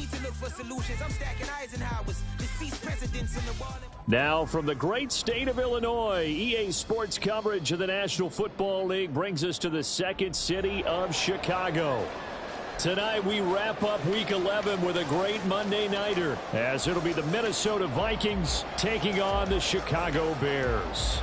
need to look for solutions. I'm stacking Eisenhower's, deceased presidents in the wall. Now from the great state of Illinois, EA Sports coverage of the National Football League brings us to the second city of Chicago. Tonight we wrap up Week 11 with a great Monday nighter, as it'll be the Minnesota Vikings taking on the Chicago Bears.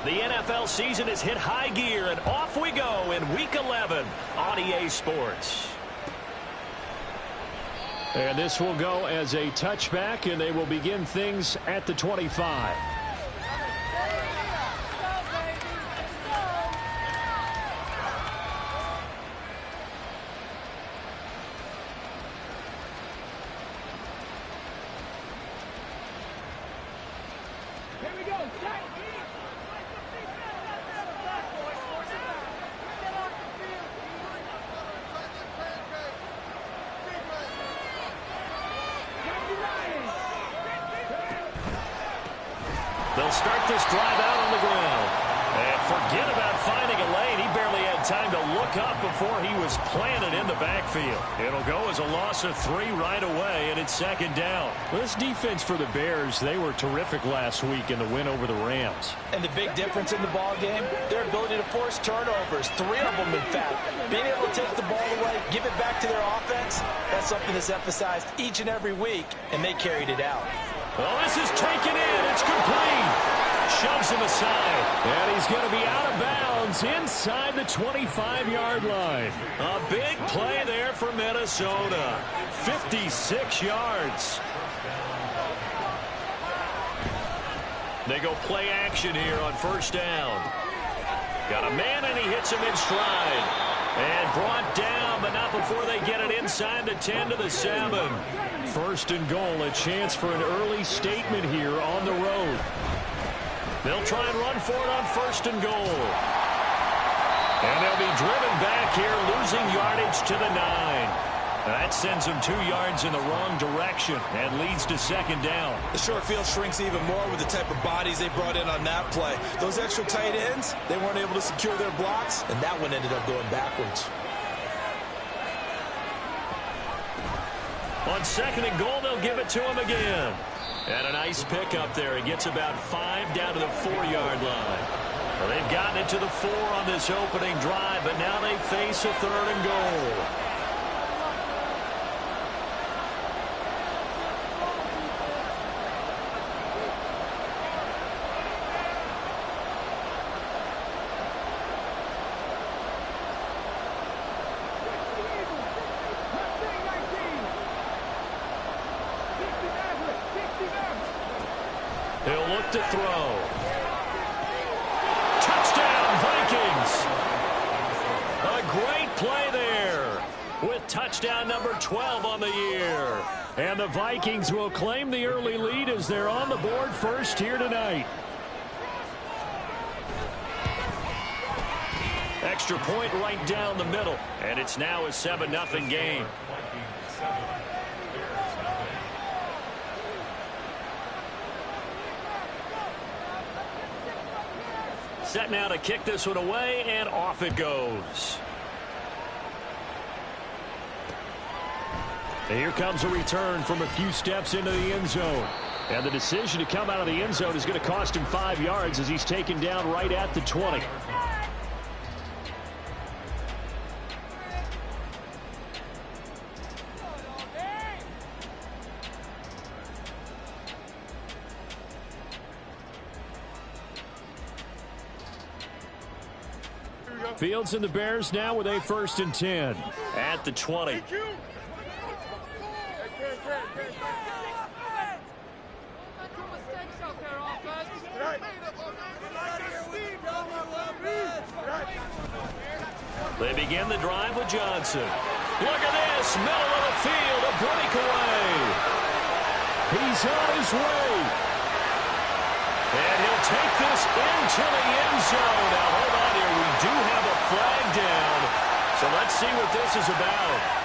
The NFL season has hit high gear, and off we go in Week 11 on EA Sports. And this will go as a touchback, and they will begin things at the 25. They'll start this drive out on the ground. And forget about finding a lane. He barely had time to look up before he was planted in the backfield. It'll go as a loss of 3 right away, and it's second down. This defense for the Bears, they were terrific last week in the win over the Rams. And the big difference in the ball game, their ability to force turnovers, 3 of them in fact. Being able to take the ball away, give it back to their offense, that's something that's emphasized each and every week, and they carried it out. Well, this is taken in. It's complete. Shoves him aside. And he's going to be out of bounds inside the 25-yard line. A big play there for Minnesota. 56 yards. They go play action here on first down. Got a man, and he hits him in stride. And brought down, but not before they get it inside the 10 to the 7. First and goal, a chance for an early statement here on the road. They'll try and run for it on first and goal. And they'll be driven back here, losing yardage to the 9. That sends them 2 yards in the wrong direction and leads to second down. The short field shrinks even more with the type of bodies they brought in on that play. Those extra tight ends, they weren't able to secure their blocks, and that one ended up going backwards. On second and goal, they'll give it to him again. And a nice pickup there. He gets about 5 down to the 4-yard line. Well, they've gotten it to the 4 on this opening drive, but now they face a third and goal. He'll look to throw. Touchdown, Vikings. A great play there with touchdown number 12 on the year. And the Vikings will claim the early lead as they're on the board first here tonight. Extra point right down the middle. And it's now a 7-0 game. Set now to kick this one away, and off it goes. And here comes a return from a few steps into the end zone. And the decision to come out of the end zone is going to cost him 5 yards as he's taken down right at the 20. Fields and the Bears now with a 1st and 10. At the 20. They begin the drive with Johnson. Look at this, middle of the field, a breakaway. He's on his way. And he'll take this into the end zone. Now, hold on here. We do have a flag down. So let's see what this is about.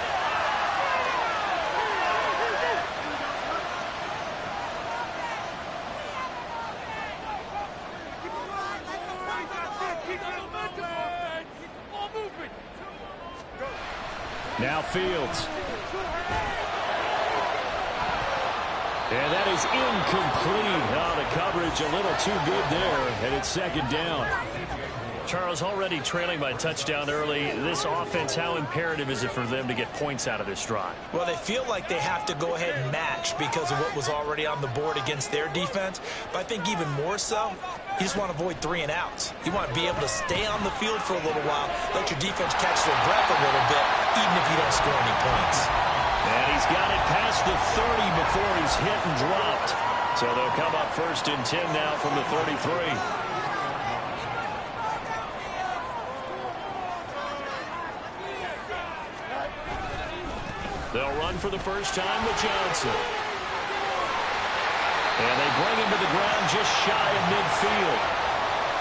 Now Fields. And that is incomplete. Oh, the coverage a little too good there, and it's second down. Charles, already trailing by touchdown early. This offense, how imperative is it for them to get points out of this drive? Well, they feel like they have to go ahead and match because of what was already on the board against their defense. But I think even more so, you just want to avoid 3 and outs. You want to be able to stay on the field for a little while, let your defense catch their breath a little bit, even if you don't score any points. And he's got it past the 30 before he's hit and dropped. So they'll come up 1st and 10 now from the 33. They'll run for the first time with Johnson. And they bring him to the ground just shy of midfield.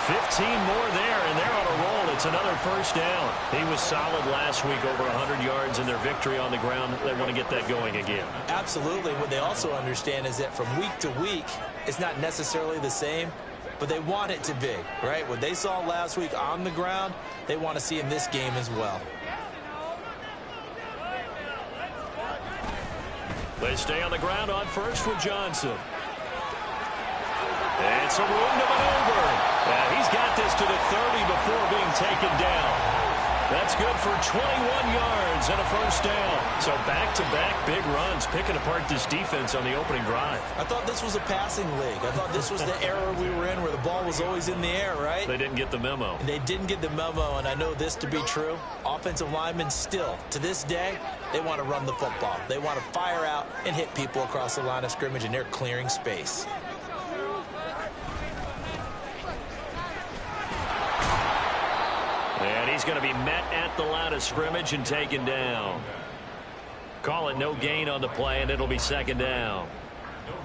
15 more there, and they're on a roll. It's another first down. He was solid last week, over 100 yards in their victory on the ground. They want to get that going again. Absolutely. What they also understand is that from week to week, it's not necessarily the same, but they want it to be, right? What they saw last week on the ground, they want to see in this game as well. They stay on the ground on first with Johnson. It's a room to maneuver. He's got this to the 30 before being taken down. That's good for 21 yards and a first down. So back-to-back big runs, picking apart this defense on the opening drive. I thought this was a passing league. I thought this was the era we were in where the ball was always in the air, right? They didn't get the memo. And they didn't get the memo, and I know this to be true. Offensive linemen still, to this day, they want to run the football. They want to fire out and hit people across the line of scrimmage, and they're clearing space. And he's going to be met at the line of scrimmage and taken down. Call it no gain on the play, and it'll be second down.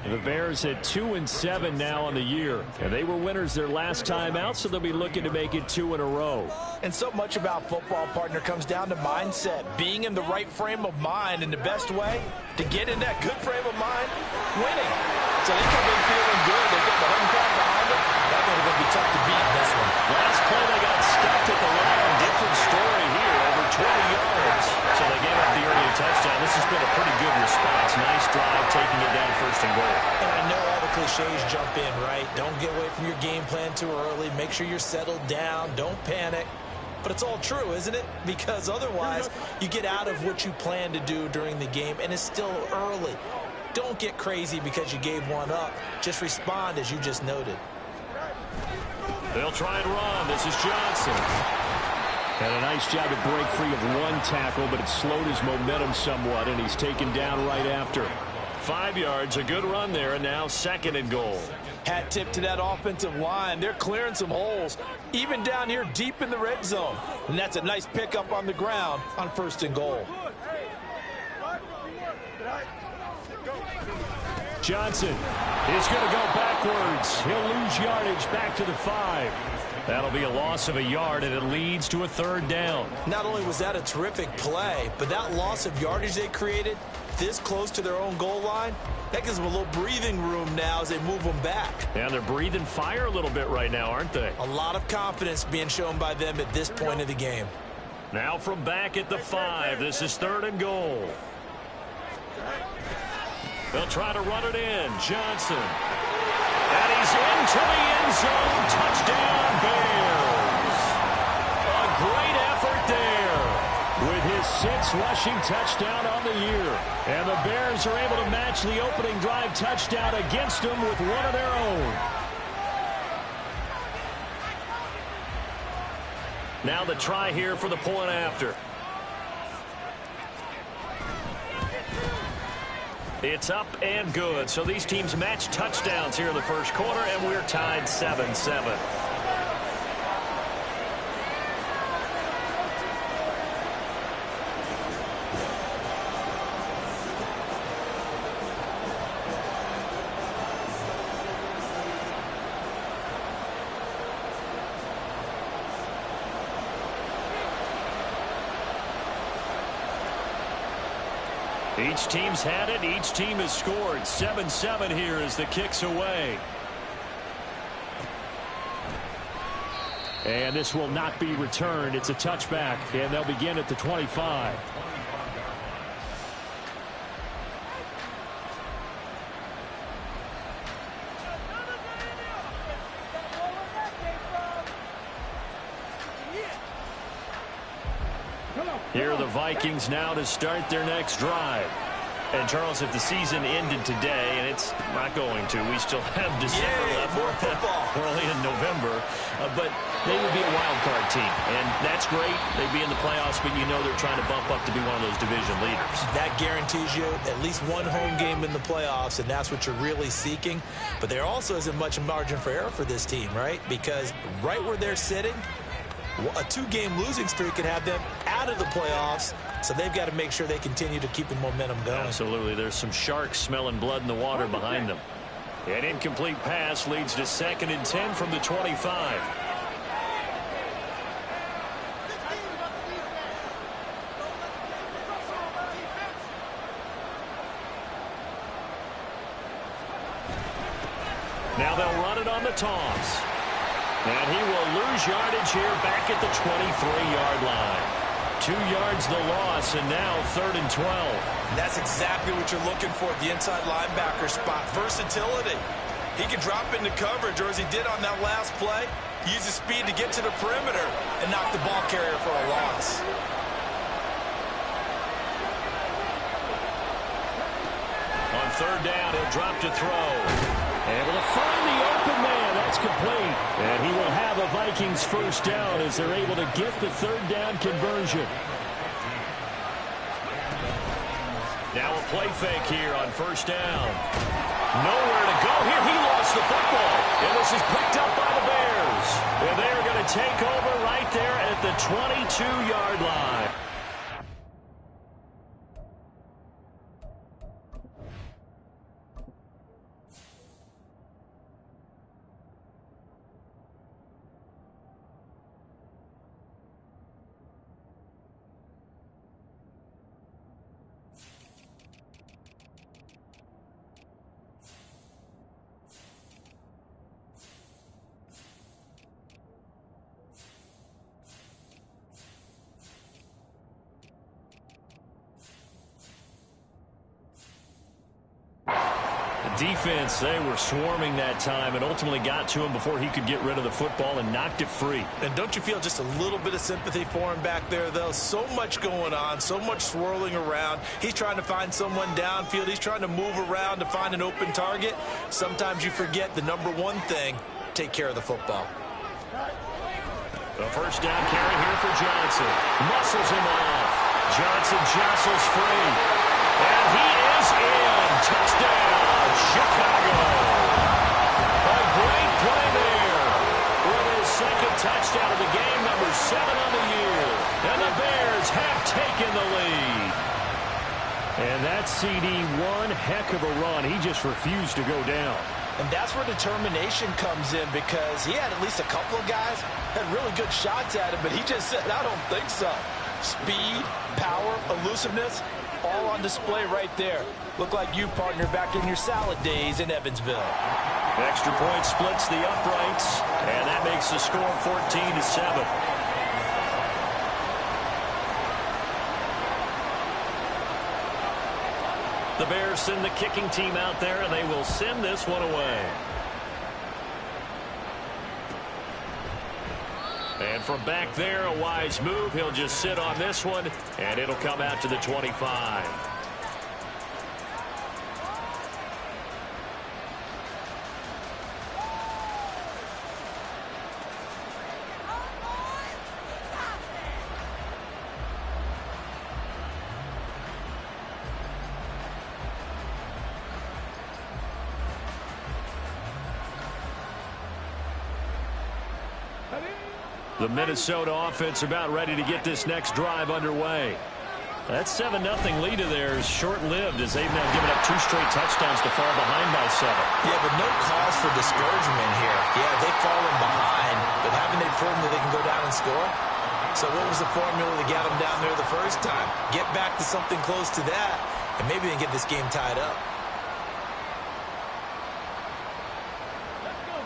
The Bears at 2-7 now on the year, and they were winners their last time out, so they'll be looking to make it 2 in a row. And so much about football, partner, comes down to mindset, being in the right frame of mind, and the best way to get in that good frame of mind, winning. So they come in feeling good. They get the home crowd behind them. I think it's going to be tough to beat in this one. Last play, they got stuffed at the line. Different story here, over 20 yards. So they gave up the early touchdown. This has been a pretty good response. Nice drive, taking it down 1st and goal. And I know all the cliches jump in, right? Don't get away from your game plan too early. Make sure you're settled down. Don't panic. But it's all true, isn't it? Because otherwise, you get out of what you plan to do during the game, and it's still early. Don't get crazy because you gave one up. Just respond as you just noted. They'll try and run. This is Johnson. Had a nice job to break free of one tackle, but it slowed his momentum somewhat, and he's taken down right after. 5 yards, a good run there, and now 2nd and goal. Hat tip to that offensive line. They're clearing some holes, even down here deep in the red zone. And that's a nice pickup on the ground on 1st and goal. Johnson is going to go backwards. He'll lose yardage back to the 5. That'll be a loss of a yard, and it leads to a 3rd down. Not only was that a terrific play, but that loss of yardage they created this close to their own goal line, that gives them a little breathing room now as they move them back. And they're breathing fire a little bit right now, aren't they? A lot of confidence being shown by them at this point of the game. Now from back at the 5, this is 3rd and goal. They'll try to run it in. Johnson. And he's into the end zone. Touchdown, Bears. A great effort there. With his 6th rushing touchdown on the year. And the Bears are able to match the opening drive touchdown against them with one of their own. Now the try here for the point after. It's up and good. So these teams match touchdowns here in the 1st quarter, and we're tied 7-7. Each team's had it. Each team has scored. 7-7 here as the kick's away. And this will not be returned. It's a touchback, and they'll begin at the 25. Here are the Vikings now to start their next drive. And, Charles, if the season ended today, and it's not going to, we still have December left. More football. We're only in November. But they would be a wild card team. And that's great. They'd be in the playoffs, but you know they're trying to bump up to be one of those division leaders. That guarantees you at least one home game in the playoffs, and that's what you're really seeking. But there also isn't much margin for error for this team, right? Because right where they're sitting, a 2-game losing streak could have them out of the playoffs, so they've got to make sure they continue to keep the momentum going. Absolutely. There's some sharks smelling blood in the water behind them. An incomplete pass leads to 2nd and 10 from the 25. Now they'll run it on the toss. And he will lose yardage here back at the 23-yard line. 2 yards the loss, and now 3rd and 12. And that's exactly what you're looking for at the inside linebacker spot. Versatility. He can drop into coverage, or as he did on that last play, use his speed to get to the perimeter and knock the ball carrier for a loss. On 3rd down, he'll drop to throw. Able to find the open man. That's complete. And he will have a Vikings 1st down as they're able to get the 3rd down conversion. Now a play fake here on 1st down. Nowhere to go here. He lost the football. And this is picked up by the Bears. And they are going to take over right there at the 22-yard line. Defense, they were swarming that time and ultimately got to him before he could get rid of the football and knocked it free. And don't you feel just a little bit of sympathy for him back there, though? So much going on, so much swirling around. He's trying to find someone downfield. He's trying to move around to find an open target. Sometimes you forget the number one thing, take care of the football. The 1st down carry here for Johnson. Muscles him off. Johnson jostles free. And he is in. Touchdown, Chicago. A great play there. With his 2nd touchdown of the game, number 7 on the year. And the Bears have taken the lead. And that CD, one heck of a run. He just refused to go down. And that's where determination comes in, because he had at least a couple of guys had really good shots at him, but he just said, I don't think so. Speed, power, elusiveness, all on display right there. Look like you, partner, back in your salad days in Evansville. Extra point splits the uprights, and that makes the score 14-7. The Bears send the kicking team out there, and they will send this one away. And from back there, a wise move. He'll just sit on this one, and it'll come out to the 25. The Minnesota offense about ready to get this next drive underway. That 7-0 lead of theirs short-lived as they've now given up 2 straight touchdowns to fall behind by 7. Yeah, but no cause for discouragement here. Yeah, they've fallen behind, but haven't they proven that they can go down and score? So what was the formula that got them down there the first time? Get back to something close to that, and maybe they can get this game tied up.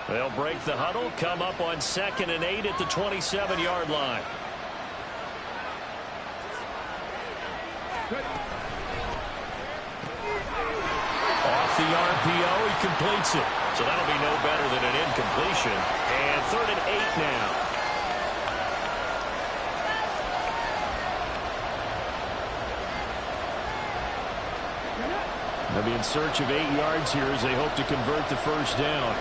They'll break the huddle, come up on 2nd and 8 at the 27-yard line. Off the RPO, he completes it. So that'll be no better than an incompletion. And 3rd and 8 now. They'll be in search of 8 yards here as they hope to convert the first down.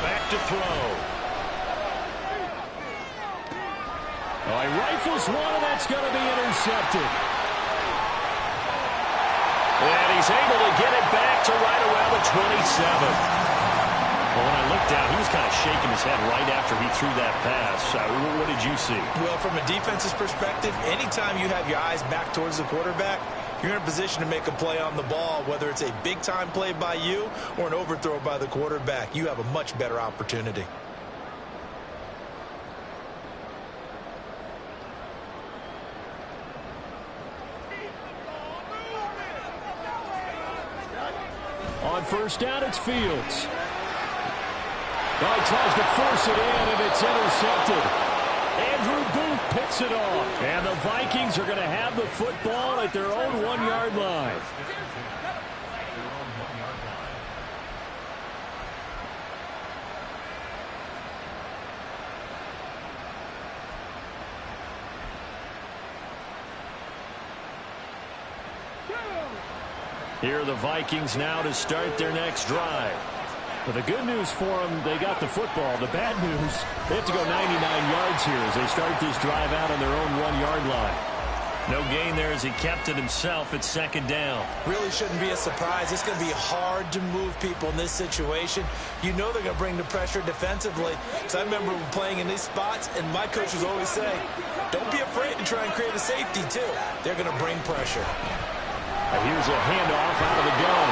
Back to throw. Oh, he rifles one, and that's going to be intercepted. And he's able to get it back to right around the 27. Well, when I looked down, he was kind of shaking his head right after he threw that pass. What did you see? Well, from a defense's perspective, anytime you have your eyes back towards the quarterback, you're in a position to make a play on the ball, whether it's a big-time play by you or an overthrow by the quarterback. You have a much better opportunity. On first down, it's Fields. Well, he tries to force it in, and it's intercepted. Andrew Booth picks it off. And the Vikings are going to have the football at their own 1-yard line. Here are the Vikings now to start their next drive. Well, the good news for them, they got the football. The bad news, they have to go 99 yards here as they start this drive out on their own 1-yard line. No gain there as he kept it himself at 2nd down. Really shouldn't be a surprise. It's going to be hard to move people in this situation. You know they're going to bring the pressure defensively. Because I remember playing in these spots, and my coaches always say, don't be afraid to try and create a safety, too. They're going to bring pressure. Here's a handoff out of the gun.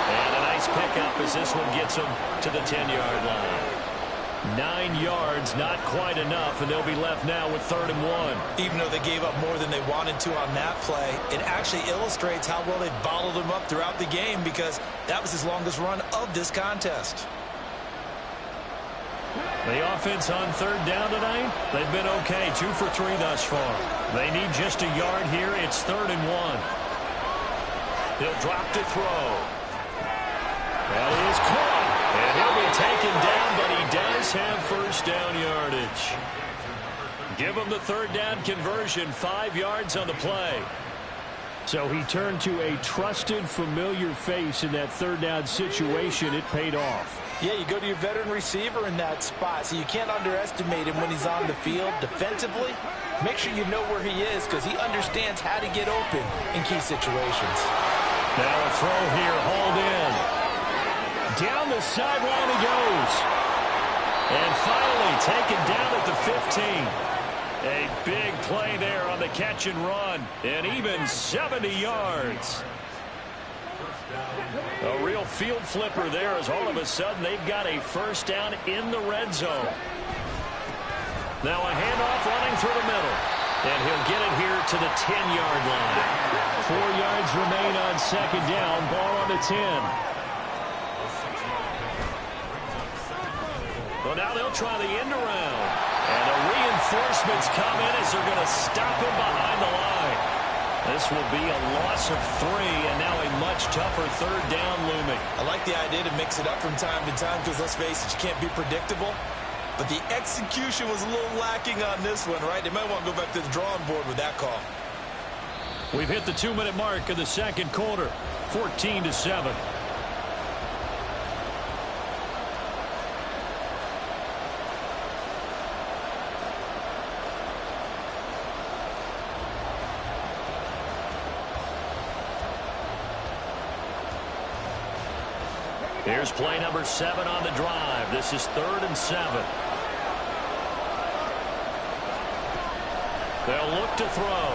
And a nice pickup as this one gets him to the 10-yard line. 9 yards, not quite enough, and they'll be left now with 3rd and 1. Even though they gave up more than they wanted to on that play, it actually illustrates how well they bottled him up throughout the game because that was his longest run of this contest. The offense on 3rd down tonight, they've been okay, 2 for 3 thus far. They need just a yard here. It's 3rd and 1. He'll drop to throw. That is caught. And he'll be taken down, but he does have first down yardage. Give him the 3rd down conversion, 5 yards on the play. So he turned to a trusted, familiar face in that 3rd down situation. It paid off. Yeah, you go to your veteran receiver in that spot, so you can't underestimate him when he's on the field defensively. Make sure you know where he is because he understands how to get open in key situations. Now a throw here, hauled in. Down the sideline he goes. And finally taken down at the 15. A big play there on the catch and run. And even 70 yards. A real field flipper there as all of a sudden they've got a first down in the red zone. Now a handoff running through the middle. And he'll get it here to the 10-yard line. 4 yards remain on 2nd down. Ball on the 10. Well, now they'll try the end around. And the reinforcements come in as they're going to stop him behind the line. This will be a loss of 3, and now a much tougher 3rd down looming. I like the idea to mix it up from time to time because, let's face it, you can't be predictable. But the execution was a little lacking on this one, right? They might want to go back to the drawing board with that call. We've hit the 2-minute mark of the 2nd quarter, 14-7. Here's play number 7 on the drive. This is 3rd and 7. They'll look to throw.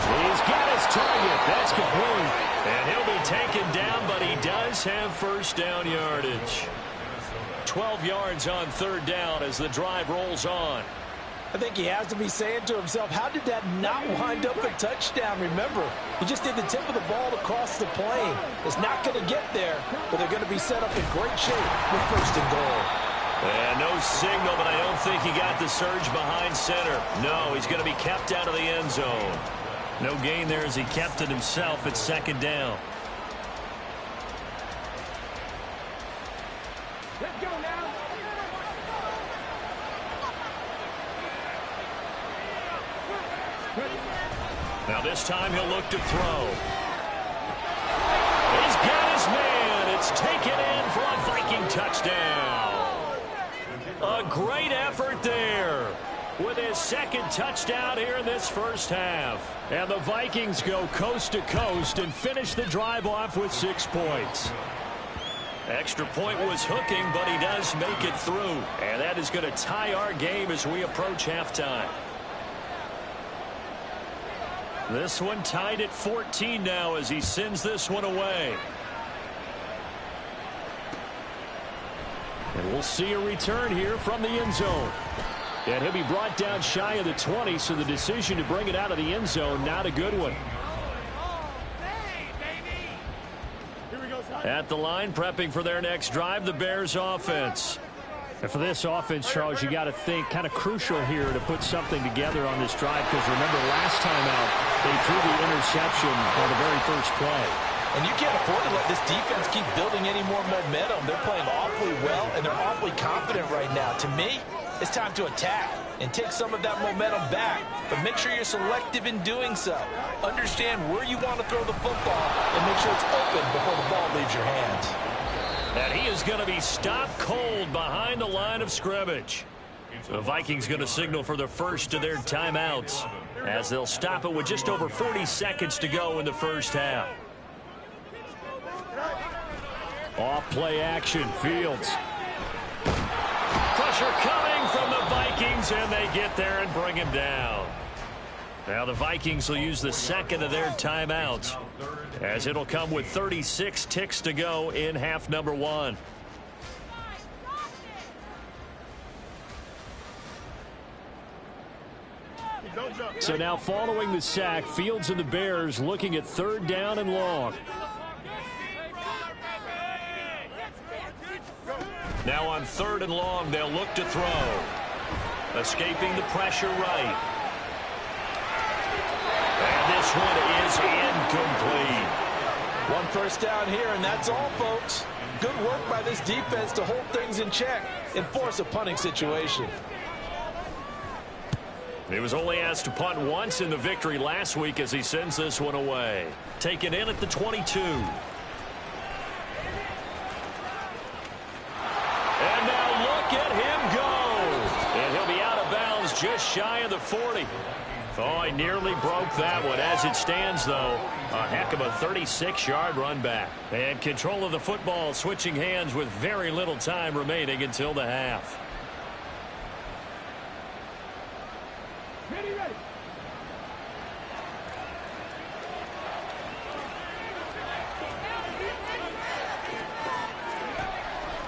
He's got his target. That's complete. And he'll be taken down, but he does have first down yardage. 12 yards on 3rd down as the drive rolls on. I think he has to be saying to himself, how did that not wind up a touchdown? Remember, he just did the tip of the ball across the plane. It's not going to get there, but they're going to be set up in great shape with first and goal. And no signal, but I don't think he got the surge behind center. No, he's going to be kept out of the end zone. No gain there as he kept it himself at second down. Let's go now. Now this time he'll look to throw. He's got his man. It's taken in for a Viking touchdown. A great effort there with his second touchdown here in this first half. And the Vikings go coast to coast and finish the drive off with 6 points. Extra point was hooking, but he does make it through. And that is going to tie our game as we approach halftime. This one tied at 14 now as he sends this one away. And we'll see a return here from the end zone. And he'll be brought down shy of the 20, so the decision to bring it out of the end zone, not a good one. At the line, prepping for their next drive, the Bears offense. And for this offense, Charles, you got to think kind of crucial here to put something together on this drive, because remember last time out they threw the interception on the very first play. And you can't afford to let this defense keep building any more momentum. They're playing awfully well, and they're awfully confident right now. To me, it's time to attack and take some of that momentum back, but make sure you're selective in doing so. Understand where you want to throw the football and make sure it's open before the ball leaves your hands. And he is going to be stopped cold behind the line of scrimmage. The Vikings going to signal for the first of their timeouts as they'll stop it with just over 40 seconds to go in the first half. Off play action, Fields. Pressure coming from the Vikings, and they get there and bring him down. Now the Vikings will use the second of their timeouts, as it'll come with 36 ticks to go in half number one. So now following the sack, Fields and the Bears looking at third down and long. Now on third and long, they'll look to throw. Escaping the pressure right. And this one is incomplete. One first down here, and that's all, folks. Good work by this defense to hold things in check and force a punting situation. He was only asked to punt once in the victory last week as he sends this one away. Taken in at the 22. And now look at him go. And he'll be out of bounds just shy of the 40. Oh, he nearly broke that one. As it stands, though, a heck of a 36-yard run back. And control of the football switching hands with very little time remaining until the half. Ready, ready.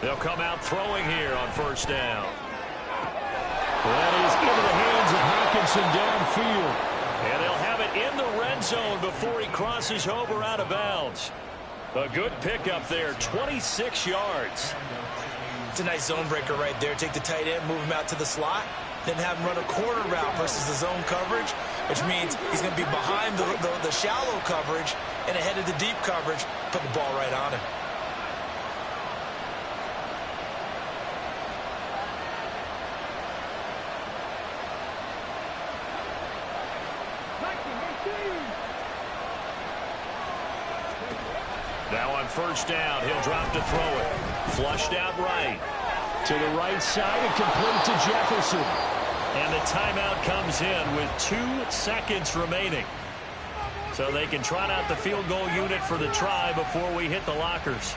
They'll come out throwing here on first down. That is into the hands of Hawkinson downfield. And they'll have it in the red zone before he crosses over out of bounds. A good pickup there, 26 yards. It's a nice zone breaker right there. Take the tight end, move him out to the slot, then have him run a corner route versus the zone coverage, which means he's going to be behind the shallow coverage and ahead of the deep coverage. Put the ball right on him. Now on first down, he'll drop to throw it. Flushed out right. To the right side and complete to Jefferson. And the timeout comes in with 2 seconds remaining. So they can trot out the field goal unit for the try before we hit the lockers.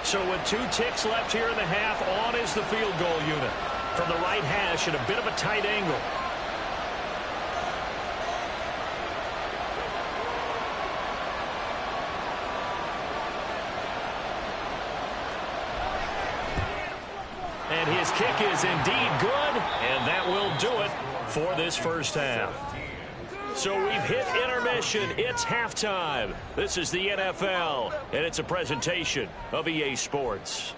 So with 2 ticks left here in the half, on is the field goal unit. From the right hash at a bit of a tight angle. And his kick is indeed good, and that will do it for this first half. So we've hit intermission. It's halftime. This is the NFL, and it's a presentation of EA Sports.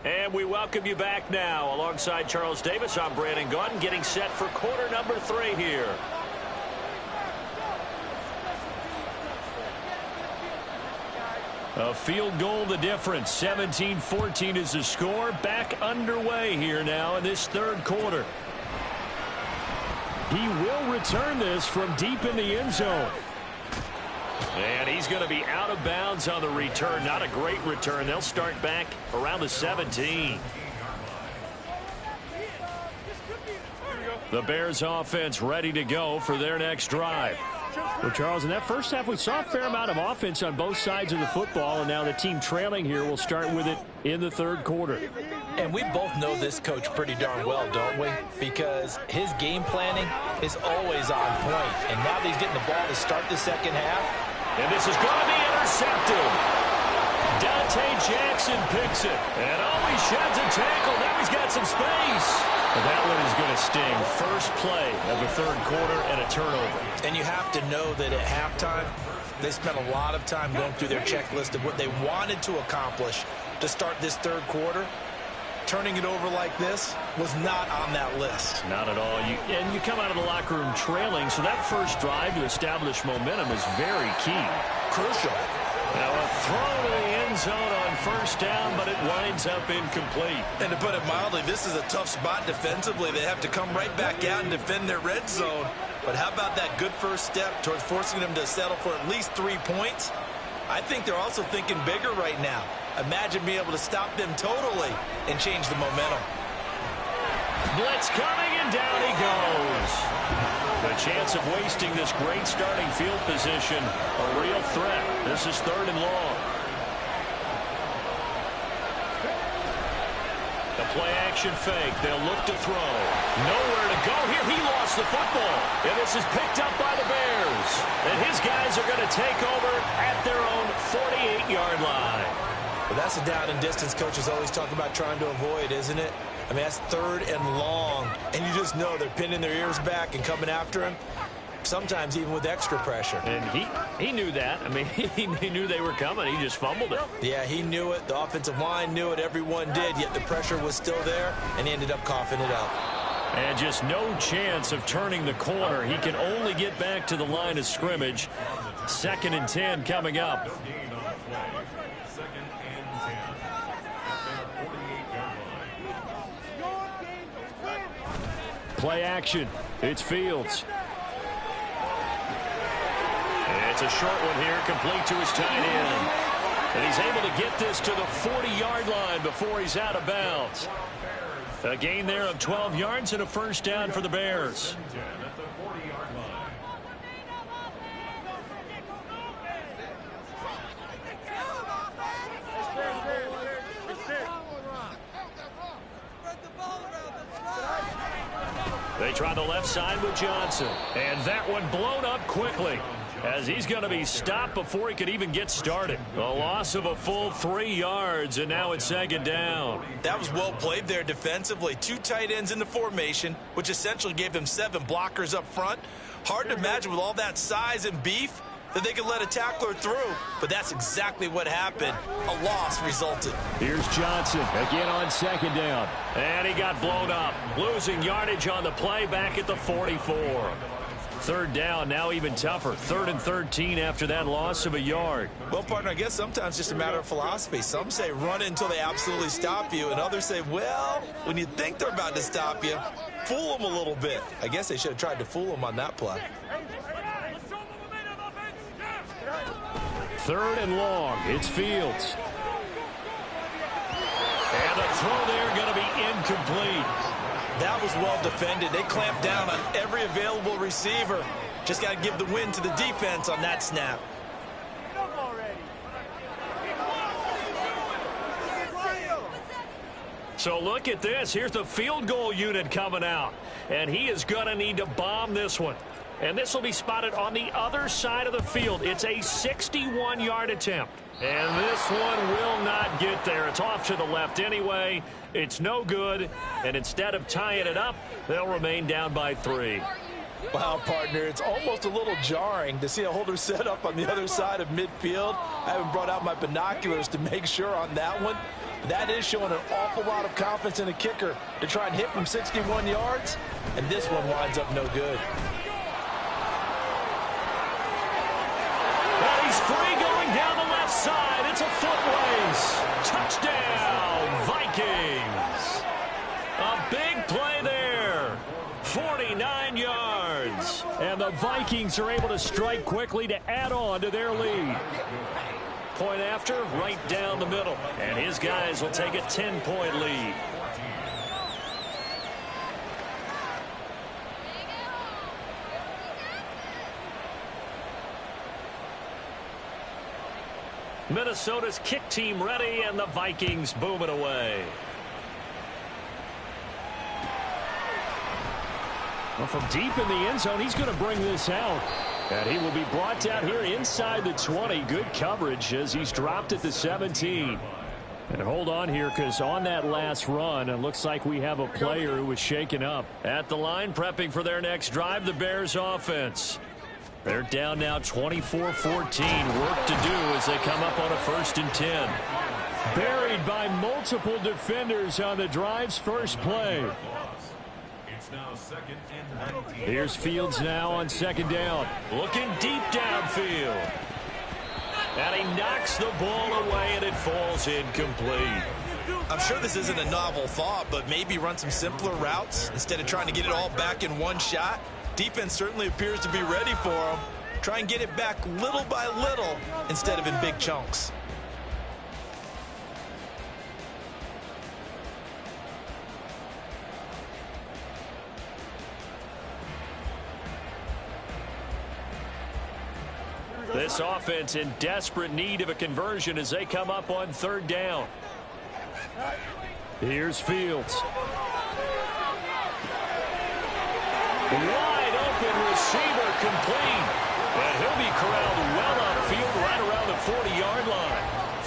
And we welcome you back now. Alongside Charles Davis, I'm Brandon Gaudin, getting set for quarter number 3 here. A field goal the difference. 17-14 is the score. Back underway here now in this third quarter. He will return this from deep in the end zone. And he's going to be out of bounds on the return. Not a great return. They'll start back around the 17. The Bears offense ready to go for their next drive. Well, Charles, in that first half, we saw a fair amount of offense on both sides of the football, and now the team trailing here will start with it in the third quarter. And we both know this coach pretty darn well, don't we? Because his game planning is always on point. And now that he's getting the ball to start the second half. And this is going to be intercepted. Dante Jackson picks it. And he sheds a tackle. Now he's got some space. But that one is going to sting. First play of the third quarter and a turnover. And you have to know that at halftime, they spent a lot of time going through their checklist of what they wanted to accomplish to start this third quarter. Turning it over like this was not on that list. Not at all. And you come out of the locker room trailing, so that first drive to establish momentum is very key. Crucial. Now a throw to the end zone on first down, but it winds up incomplete. And to put it mildly, this is a tough spot defensively. They have to come right back out and defend their red zone. But how about that good first step towards forcing them to settle for at least 3 points? I think they're also thinking bigger right now. Imagine being able to stop them totally and change the momentum. Blitz coming, and down he goes. The chance of wasting this great starting field position, a real threat. This is third and long. The play action fake. They'll look to throw. Nowhere to go here. He lost the football. And this is picked up by the Bears. And his guys are going to take over at their own 48-yard line. But that's a down and distance coaches always talk about trying to avoid, isn't it? I mean, that's third and long. And you just know they're pinning their ears back and coming after him, sometimes even with extra pressure. And he knew that. I mean, he knew they were coming. He just fumbled it. Yeah, he knew it. The offensive line knew it. Everyone did, yet the pressure was still there, and he ended up coughing it up. And just no chance of turning the corner. He can only get back to the line of scrimmage. 2nd and 10 coming up. Play action. It's Fields. And it's a short one here, complete to his tight end. And he's able to get this to the 40-yard line before he's out of bounds. A gain there of 12 yards and a first down for the Bears. They try the left side with Johnson. And that one blown up quickly, as he's going to be stopped before he could even get started. A loss of a full 3 yards, and now it's 2nd down. That was well played there defensively. 2 tight ends in the formation, which essentially gave them 7 blockers up front. Hard to imagine with all that size and beef that they could let a tackler through, but that's exactly what happened. A loss resulted. Here's Johnson again on 2nd down, and he got blown up, losing yardage on the play back at the 44. 3rd down, now even tougher. 3rd and 13 after that loss of a yard. Well, partner, I guess sometimes just a matter of philosophy. Some say run until they absolutely stop you, and others say, well, when you think they're about to stop you, fool them a little bit. I guess they should have tried to fool them on that play. 3rd and long. It's Fields. And the throw there going to be incomplete. That was well defended. They clamped down on every available receiver. Just got to give the win to the defense on that snap. So look at this. Here's the field goal unit coming out. And he is going to need to bomb this one. And this will be spotted on the other side of the field. It's a 61-yard attempt. And this one will not get there. It's off to the left anyway. It's no good. And instead of tying it up, they'll remain down by 3. Wow, partner, it's almost a little jarring to see a holder set up on the other side of midfield. I haven't brought out my binoculars to make sure on that one. That is showing an awful lot of confidence in a kicker to try and hit from 61 yards. And this one winds up no good. Well, he's free going down the left side. It's a foot race. Touchdown, Vikings. A big play there. 49 yards. And the Vikings are able to strike quickly to add on to their lead. Point after, right down the middle. And his guys will take a 10-point lead. Minnesota's kick team ready, and the Vikings boom it away. Well, from deep in the end zone, he's going to bring this out. And he will be brought down here inside the 20. Good coverage as he's dropped at the 17. And hold on here, because on that last run, it looks like we have a player who was shaken up. At the line, prepping for their next drive, the Bears offense. They're down now 24-14. Work to do as they come up on a 1st and 10. Buried by multiple defenders on the drive's first play. Here's Fields now on 2nd down. Looking deep downfield. And he knocks the ball away, and it falls incomplete. I'm sure this isn't a novel thought, but maybe run some simpler routes instead of trying to get it all back in one shot. Defense certainly appears to be ready for him. Try and get it back little by little instead of in big chunks. This offense in desperate need of a conversion as they come up on 3rd down. Here's Fields. Wide open receiver complete. And he'll be corralled well upfield right around the 40-yard line.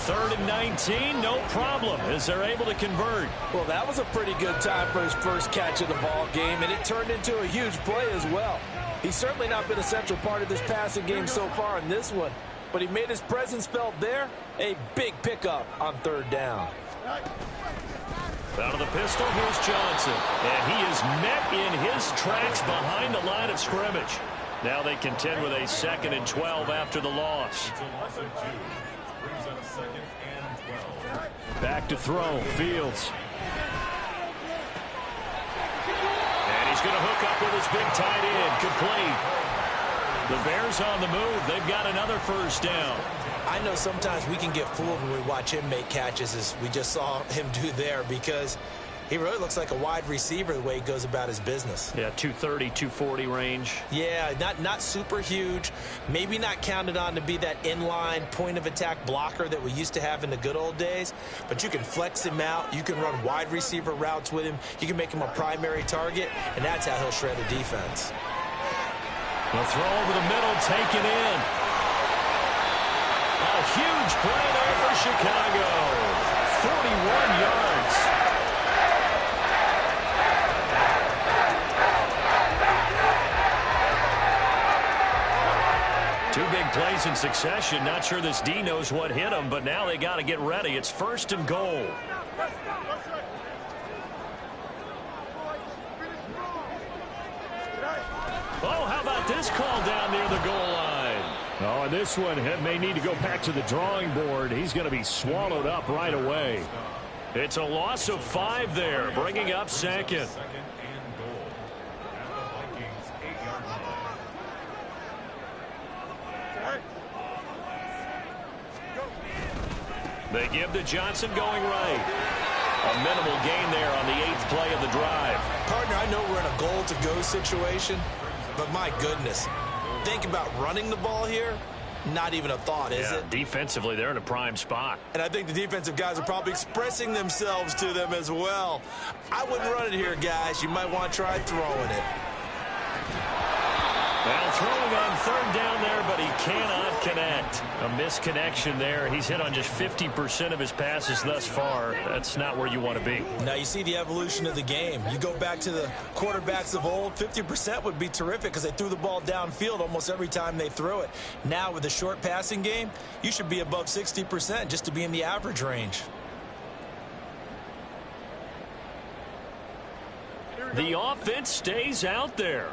3rd and 19, no problem as they're able to convert. Well, that was a pretty good time for his first catch of the ball game, and it turned into a huge play as well. He's certainly not been a central part of this passing game so far in this one, but he made his presence felt there. A big pickup on 3rd down. Out of the pistol, here's Johnson. And he is met in his tracks behind the line of scrimmage. Now they contend with a 2nd and 12 after the loss. Back to throw. Fields. And he's going to hook up with his big tight end. Complete. The Bears on the move. They've got another 1st down. I know sometimes we can get fooled when we watch him make catches, as we just saw him do there, because he really looks like a wide receiver the way he goes about his business. Yeah, 230, 240 range. Yeah, not super huge. Maybe not counted on to be that inline point-of-attack blocker that we used to have in the good old days. But you can flex him out. You can run wide receiver routes with him. You can make him a primary target, and that's how he'll shred a defense. The throw over the middle, taken in. A huge play there for Chicago. 41 yards. Two big plays in succession. Not sure this D knows what hit him, but now they got to get ready. It's 1st and goal. Oh, how about this call down near the goal line? Oh, and this one may need to go back to the drawing board. He's going to be swallowed up right away. It's a loss of 5 there, bringing up 2nd. They give to Johnson going right. A minimal gain there on the 8th play of the drive. Partner, I know we're in a goal-to-go situation, but my goodness, think about running the ball here. Not even a thought, is it? Defensively, they're in a prime spot. And I think the defensive guys are probably expressing themselves to them as well. I wouldn't run it here, guys. You might want to try throwing it. Well, throwing on third down there, but he cannot connect. A misconnection there. He's hit on just 50% of his passes thus far. That's not where you want to be. Now, you see the evolution of the game. You go back to the quarterbacks of old, 50% would be terrific because they threw the ball downfield almost every time they threw it. Now, with the short passing game, you should be above 60% just to be in the average range. The offense stays out there.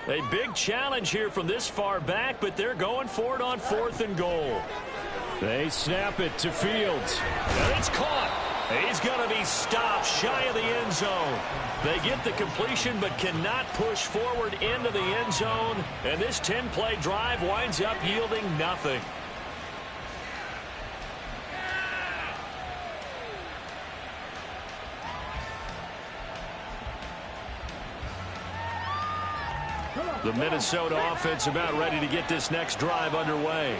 A big challenge here from this far back, but they're going for it on 4th and goal. They snap it to Fields. And it's caught. He's going to be stopped shy of the end zone. They get the completion but cannot push forward into the end zone. And this 10-play drive winds up yielding nothing. The Minnesota offense about ready to get this next drive underway.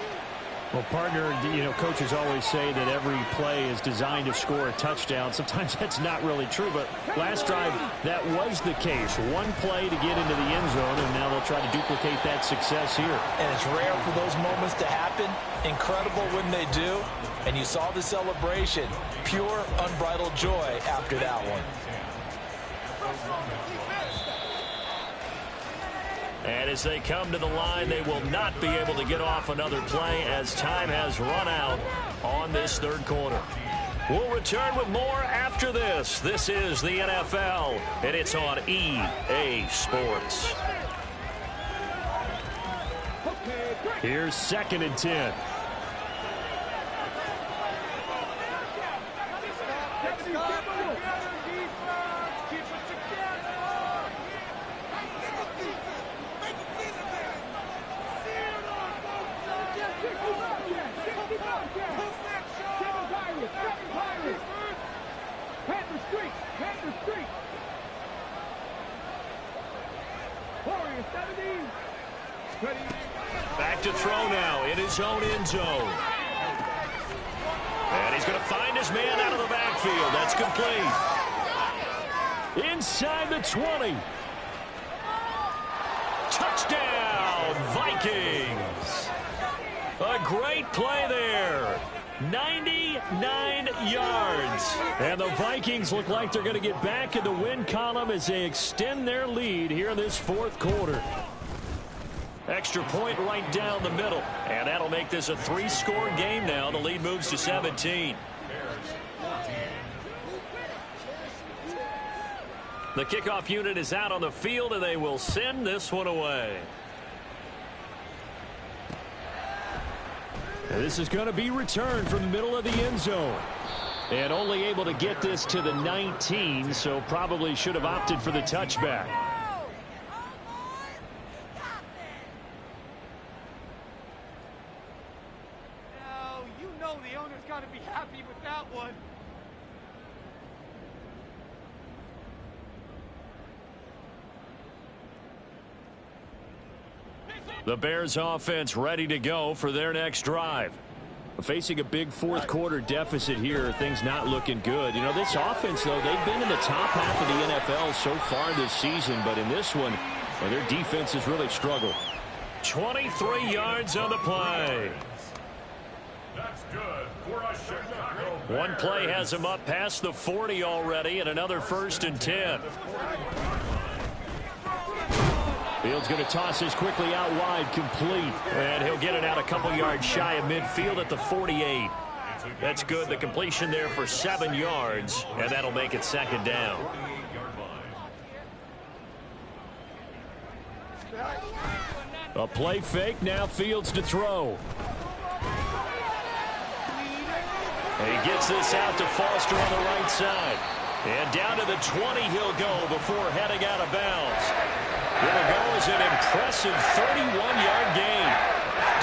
Well, partner, coaches always say that every play is designed to score a touchdown. Sometimes that's not really true, but last drive, that was the case. One play to get into the end zone, and now they'll try to duplicate that success here. And it's rare for those moments to happen. Incredible when they do. And you saw the celebration. Pure, unbridled joy after that one. And as they come to the line, they will not be able to get off another play as time has run out on this third quarter. We'll return with more after this. This is the NFL, and it's on EA Sports. Here's 2nd and 10. Back to throw now in his own end zone. And he's going to find his man out of the backfield. That's complete. Inside the 20. Touchdown, Vikings. A great play there. 99 yards. And the Vikings look like they're going to get back in the win column as they extend their lead here in this 4th quarter. Extra point right down the middle. And that'll make this a 3-score game now. The lead moves to 17. The kickoff unit is out on the field, and they will send this one away. And this is going to be returned from the middle of the end zone. And only able to get this to the 19, so probably should have opted for the touchback. The owner's got to be happy with that one. The Bears offense ready to go for their next drive. Facing a big 4th quarter deficit here, things not looking good. This offense, though, they've been in the top half of the NFL so far this season, but in this one, their defense has really struggled. 23 yards on the play. That's good for a Chicago. One play has him up past the 40 already, and another 1st and 10. Fields going to toss this quickly out wide, complete. And he'll get it out a couple yards shy of midfield at the 48. That's good. The completion there for 7 yards, and that'll make it 2nd down. A play fake, now Fields to throw. And he gets this out to Foster on the right side. And down to the 20 he'll go before heading out of bounds. It'll go as an impressive 31-yard gain.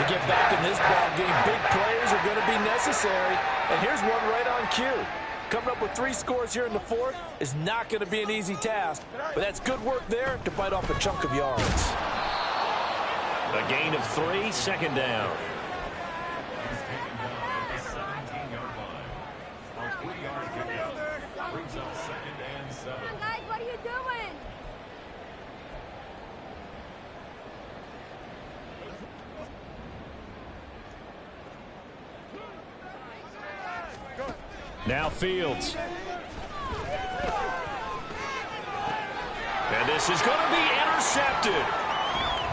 To get back in this ball game, big plays are going to be necessary. And here's one right on cue. Coming up with 3 scores here in the 4th is not going to be an easy task. But that's good work there to bite off a chunk of yards. A gain of 3, 2nd down. Now Fields. And this is going to be intercepted.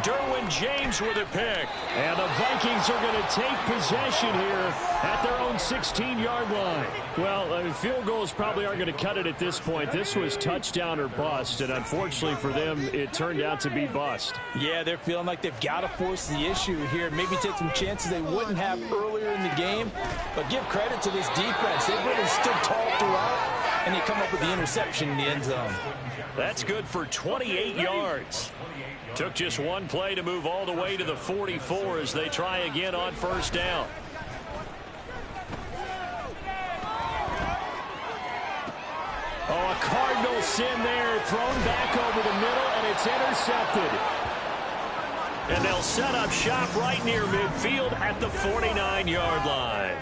Derwin James with a pick. And the Vikings are going to take possession here at their own 16-yard line. Well, I mean, field goals probably aren't going to cut it at this point. This was touchdown or bust, and unfortunately for them, it turned out to be bust. Yeah, they're feeling like they've got to force the issue here. Maybe take some chances they wouldn't have earlier in the game. But give credit to this defense. They've really stood tall throughout, and they come up with the interception in the end zone. That's good for 28 yards. Took just one play to move all the way to the 44 as they try again on first down. Oh, a Cardinal sin there, thrown back over the middle, and it's intercepted. And they'll set up shop right near midfield at the 49-yard line.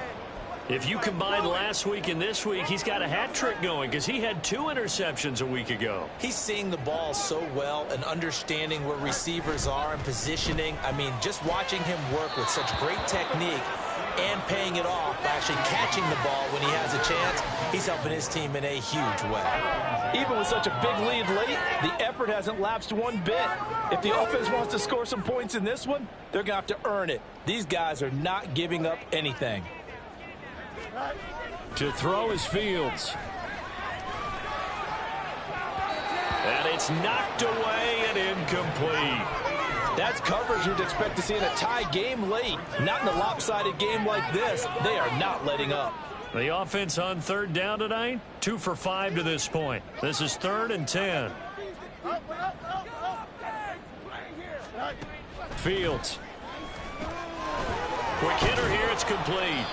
If you combine last week and this week, he's got a hat trick going because he had 2 interceptions a week ago. He's seeing the ball so well and understanding where receivers are and positioning. I mean, just watching him work with such great technique and paying it off by actually catching the ball when he has a chance, he's helping his team in a huge way. Even with such a big lead late, the effort hasn't lapsed one bit. If the offense wants to score some points in this one, they're going to have to earn it. These guys are not giving up anything. To throw is Fields. And it's knocked away and incomplete. That's coverage you'd expect to see in a tie game late. Not in a lopsided game like this. They are not letting up. The offense on third down tonight, 2 for 5 to this point. This is 3rd and 10. Fields. Quick hitter here, it's complete.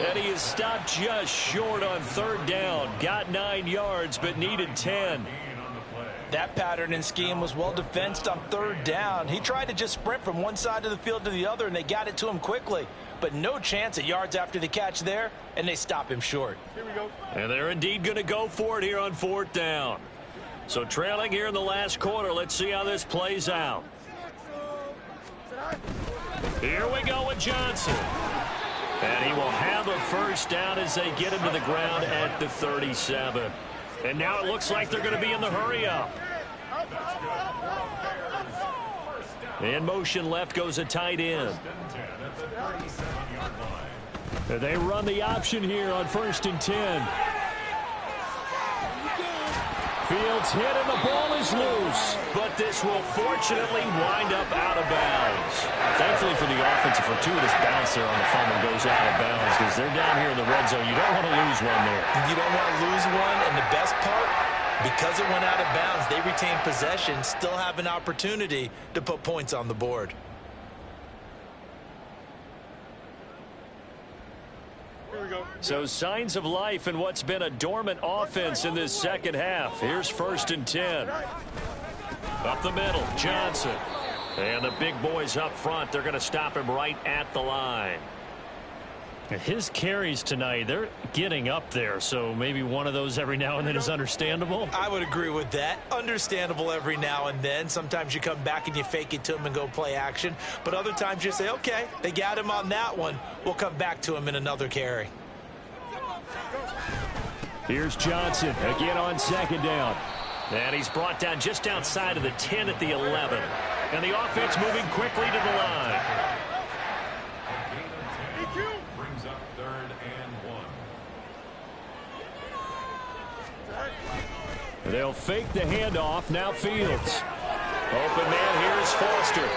And he is stopped just short on third down. Got 9 yards, but needed 10. That pattern and scheme was well defensed on third down. He tried to just sprint from one side of the field to the other, and they got it to him quickly. But no chance at yards after the catch there, and they stop him short. Here we go. And they're indeed going to go for it here on 4th down. So trailing here in the last quarter, let's see how this plays out. Here we go with Johnson. And he will have a first down as they get him to the ground at the 37. And now it looks like they're going to be in the hurry-up. In motion left goes a tight end. They run the option here on 1st and 10. Fields hit and the ball is loose. But this will fortunately wind up out of bounds. Thankfully for the offense, a fortuitous bounce there on the fumble goes out of bounds because they're down here in the red zone. You don't want to lose one there. You don't want to lose one, and the best part, because it went out of bounds, they retain possession, still have an opportunity to put points on the board. So signs of life in what's been a dormant offense in this second half. Here's 1st and 10. Up the middle, Johnson. And the big boys up front, they're going to stop him right at the line. His carries tonight, they're getting up there, so maybe one of those every now and then is understandable. I would agree with that. Understandable every now and then. Sometimes you come back and you fake it to him and go play action. But other times you say, okay, they got him on that one. We'll come back to him in another carry. Here's Johnson again on 2nd down. And he's brought down just outside of the 10 at the 11. And the offense moving quickly to the line. Brings up 3rd and 1. They'll fake the handoff. Now Fields. Open man here is Foster.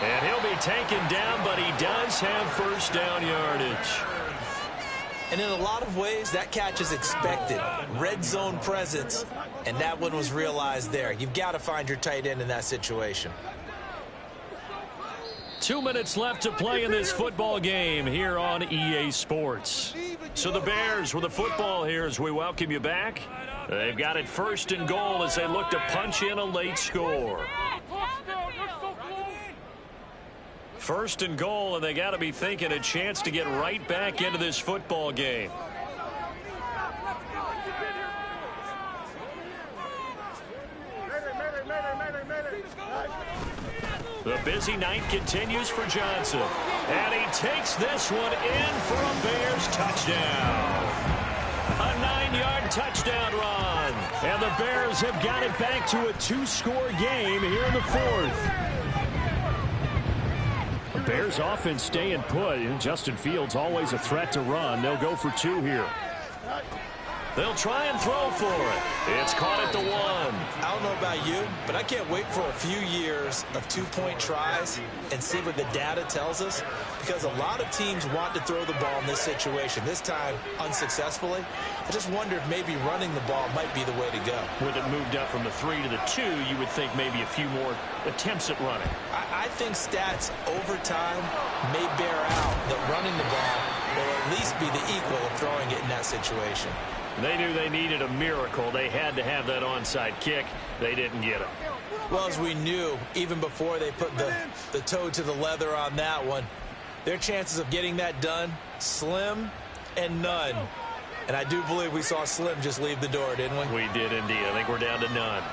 And he'll be taken down, but he does have first down yardage. And in a lot of ways, that catch is expected. Red zone presence, and that one was realized there. You've got to find your tight end in that situation. 2 minutes left to play in this football game here on EA Sports. So the Bears with the football here as we welcome you back. They've got it 1st and goal as they look to punch in a late score. 1st and goal, and they got to be thinking a chance to get right back into this football game. The busy night continues for Johnson. And he takes this one in for a Bears touchdown. A 9-yard touchdown run. And the Bears have got it back to a 2-score game here in the fourth. The Bears offense staying put. And Justin Fields always a threat to run. They'll go for 2 here. They'll try and throw for it. It's caught at the 1. I don't know about you, but I can't wait for a few years of 2-point tries and see what the data tells us, because a lot of teams want to throw the ball in this situation, this time unsuccessfully. I just wonder if maybe running the ball might be the way to go. With it moved up from the 3 to the 2, you would think maybe a few more attempts at running. I think stats over time may bear out that running the ball will at least be the equal of throwing it in that situation. They knew they needed a miracle. They had to have that onside kick. They didn't get it. Well, as we knew, even before they put the toe to the leather on that one, their chances of getting that done, slim and none. And I do believe we saw Slim just leave the door, didn't we? We did indeed. I think we're down to none.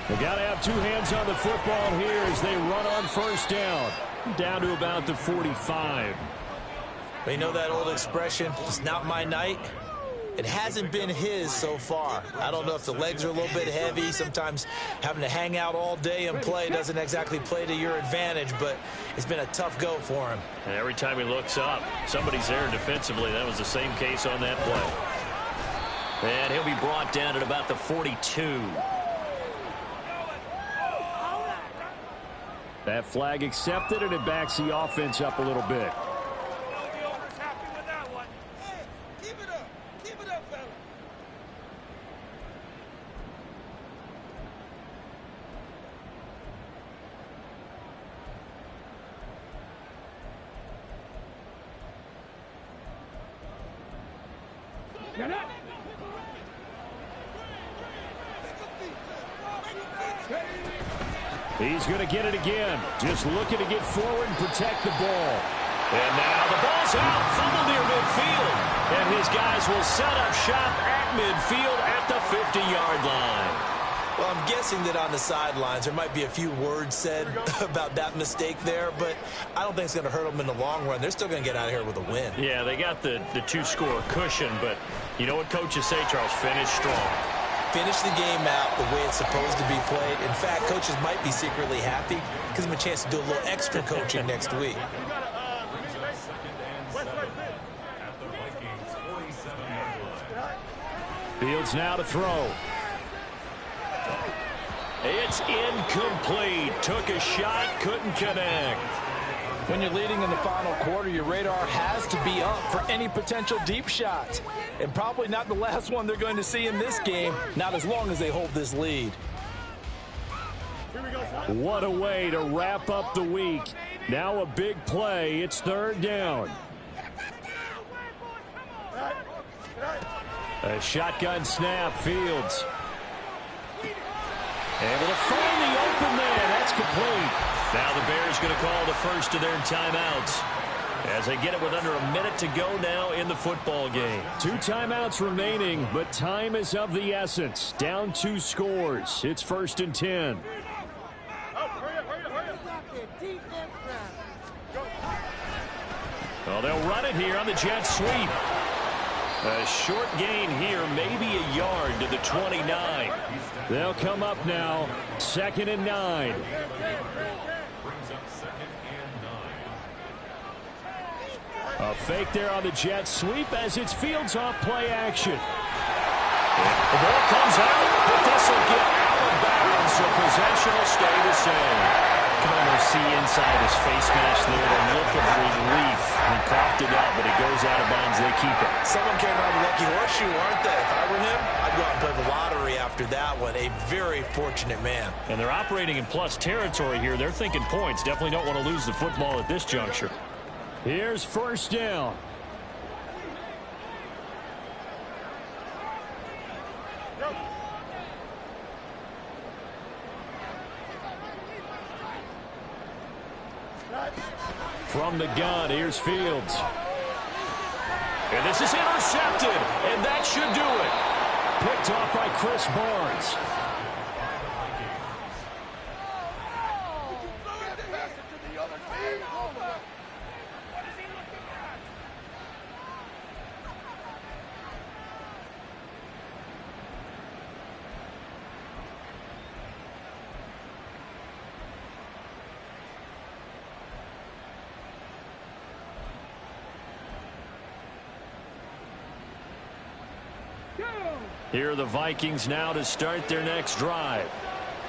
They got to have 2 hands on the football here as they run on first down. Down to about the 45. You know that old expression, it's not my night? It hasn't been his so far. I don't know if the legs are a little bit heavy. Sometimes having to hang out all day and play doesn't exactly play to your advantage, but it's been a tough go for him. And every time he looks up, somebody's there defensively. That was the same case on that play. And he'll be brought down at about the 42. That flag accepted, and it backs the offense up a little bit. He's going to get it again. Just looking to get forward and protect the ball. And now the ball's out. Fumble near midfield. And his guys will set up shop at midfield at the 50-yard line. Well, I'm guessing that on the sidelines there might be a few words said about that mistake there, but I don't think it's going to hurt them in the long run. They're still going to get out of here with a win. Yeah, they got the 2-score cushion, but you know what coaches say, Charles? Finish strong. Finish the game out the way it's supposed to be played. In fact, coaches might be secretly happy because of a chance to do a little extra coaching next week. Fields now to throw. It's incomplete. Took a shot, couldn't connect. When you're leading in the final quarter, your radar has to be up for any potential deep shots. And probably not the last one they're going to see in this game, not as long as they hold this lead. What a way to wrap up the week. Now a big play. It's 3rd down. A shotgun snap. Fields able to find the open man. That's complete. Now the Bears going to call the first of their timeouts as they get it with under a minute to go now in the football game. 2 timeouts remaining, but time is of the essence. Down 2 scores. It's 1st and 10. Well, they'll run it here on the jet sweep. A short gain here, maybe a yard to the 29. They'll come up now, 2nd and 9. A fake there on the jet sweep as it's Fields off play action. The ball comes out, but this will get out of bounds, so possession will stay the same. You can almost see inside his face mask there the look of relief. He coughed it up, but it goes out of bounds. They keep it. Someone came out of the lucky horseshoe, aren't they? If I were him, I'd go out and play the lottery after that one. A very fortunate man. And they're operating in plus territory here. They're thinking points. Definitely don't want to lose the football at this juncture. Here's 1st down. From the gun, here's Fields. And this is intercepted, and that should do it. Picked off by Chris Barnes. Here are the Vikings now to start their next drive.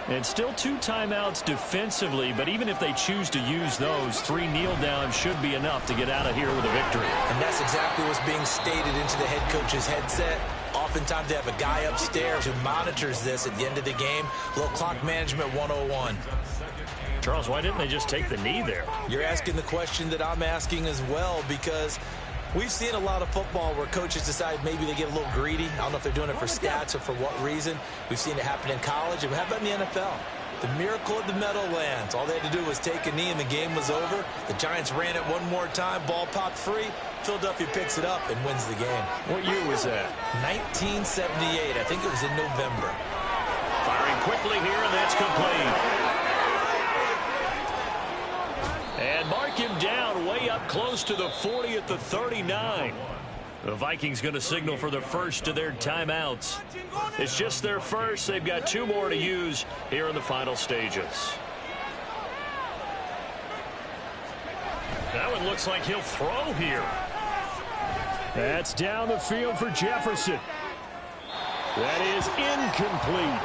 And still 2 timeouts defensively, but even if they choose to use those, 3 kneel downs should be enough to get out of here with a victory. And that's exactly what's being stated into the head coach's headset. Oftentimes they have a guy upstairs who monitors this at the end of the game. A little clock management 101. Charles, why didn't they just take the knee there? You're asking the question that I'm asking as well, because we've seen a lot of football where coaches decide maybe they get a little greedy. I don't know if they're doing it for stats or for what reason. We've seen it happen in college. And how about in the NFL? The miracle of the Meadowlands. All they had to do was take a knee and the game was over. The Giants ran it one more time. Ball popped free. Philadelphia picks it up and wins the game. What year was that? 1978. I think it was in November. Firing quickly here, and that's complete. And mark him down way up close to the 40 at the 39. The Vikings going to signal for the first of their timeouts. It's just their first. They've got 2 more to use here in the final stages. That one looks like he'll throw here. That's down the field for Jefferson. That is incomplete.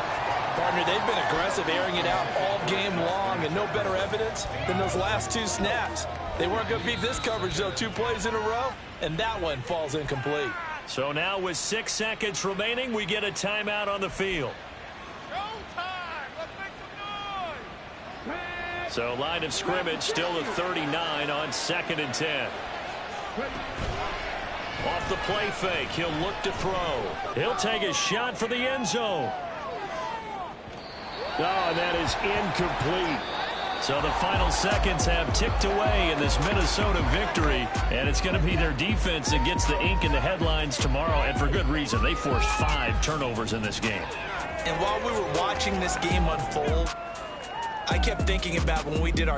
Partner, they've been aggressive, airing it out all game long, and no better evidence than those last 2 snaps. They weren't going to beat this coverage, though, 2 plays in a row, and that one falls incomplete. So now with 6 seconds remaining, we get a timeout on the field. Showtime! Let's make some noise! So line of scrimmage still at 39 on 2nd and 10. Off the play fake, he'll look to throw. He'll take a shot for the end zone. Oh, and that is incomplete. So the final seconds have ticked away in this Minnesota victory, and it's going to be their defense that gets the ink in the headlines tomorrow, and for good reason. They forced 5 turnovers in this game. And while we were watching this game unfold, I kept thinking about when we did our